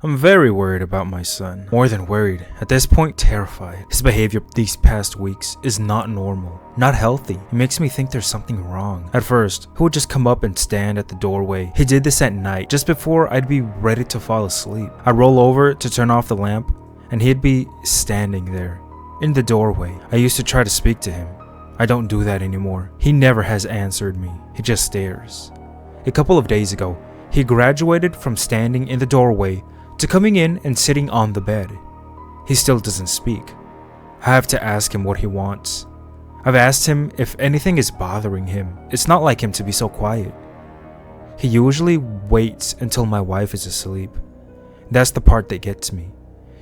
I'm very worried about my son. More than worried, at this point terrified. His behavior these past weeks is not normal, not healthy. It makes me think there's something wrong. At first, he would just come up and stand at the doorway. He did this at night, just before I'd be ready to fall asleep. I'd roll over to turn off the lamp, and he'd be standing there, in the doorway. I used to try to speak to him. I don't do that anymore. He never has answered me. He just stares. A couple of days ago, he graduated from standing in the doorway to coming in and sitting on the bed. He still doesn't speak. I have to ask him what he wants. I've asked him if anything is bothering him. It's not like him to be so quiet. He usually waits until my wife is asleep. That's the part that gets me.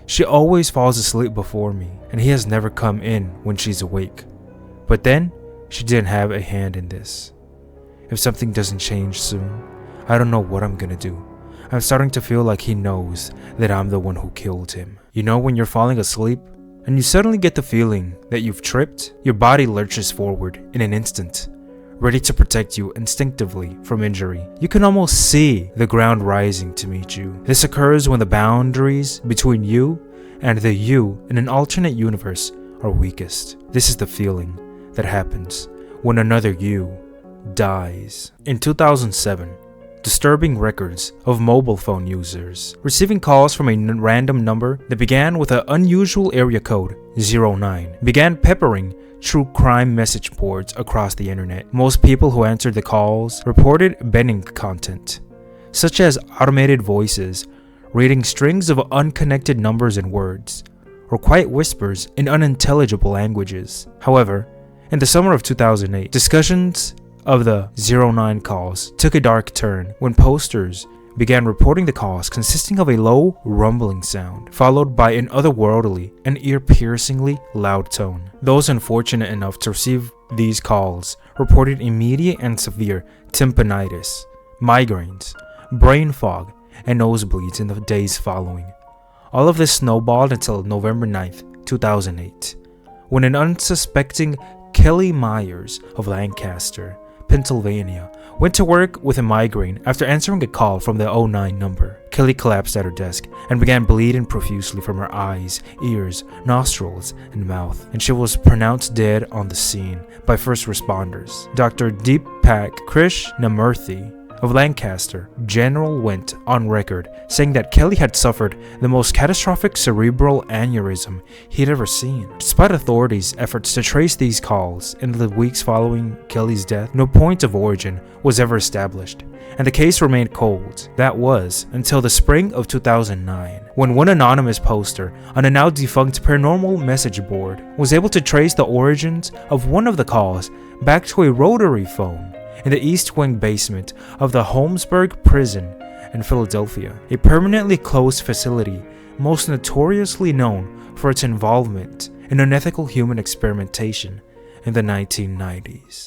She always falls asleep before me, and he has never come in when she's awake. But then, she didn't have a hand in this. If something doesn't change soon, I don't know what I'm gonna do. I'm starting to feel like he knows that I'm the one who killed him. You know when you're falling asleep and you suddenly get the feeling that you've tripped? Your body lurches forward in an instant, ready to protect you instinctively from injury. You can almost see the ground rising to meet you. This occurs when the boundaries between you and the you in an alternate universe are weakest. This is the feeling that happens when another you dies. In 2007, disturbing records of mobile phone users receiving calls from a random number that began with an unusual area code 09 began peppering true crime message boards across the internet. Most people who answered the calls reported banning content, such as automated voices reading strings of unconnected numbers and words, or quiet whispers in unintelligible languages. However, in the summer of 2008, discussions of the 09 calls took a dark turn when posters began reporting the calls consisting of a low, rumbling sound, followed by an otherworldly and ear-piercingly loud tone. Those unfortunate enough to receive these calls reported immediate and severe tympanitis, migraines, brain fog, and nosebleeds in the days following. All of this snowballed until November 9th, 2008, when an unsuspecting Kelly Myers of Lancaster, Pennsylvania, went to work with a migraine after answering a call from the 09 number. Kelly collapsed at her desk and began bleeding profusely from her eyes, ears, nostrils, and mouth, and she was pronounced dead on the scene by first responders. Dr. Deepak Krishnamurthy of Lancaster General went on record saying that Kelly had suffered the most catastrophic cerebral aneurysm he'd ever seen. Despite authorities' efforts to trace these calls in the weeks following Kelly's death, no point of origin was ever established, and the case remained cold. That was until the spring of 2009, when one anonymous poster on a now defunct paranormal message board was able to trace the origins of one of the calls back to a rotary phone in the East Wing basement of the Holmesburg Prison in Philadelphia, a permanently closed facility most notoriously known for its involvement in unethical human experimentation in the 1990s.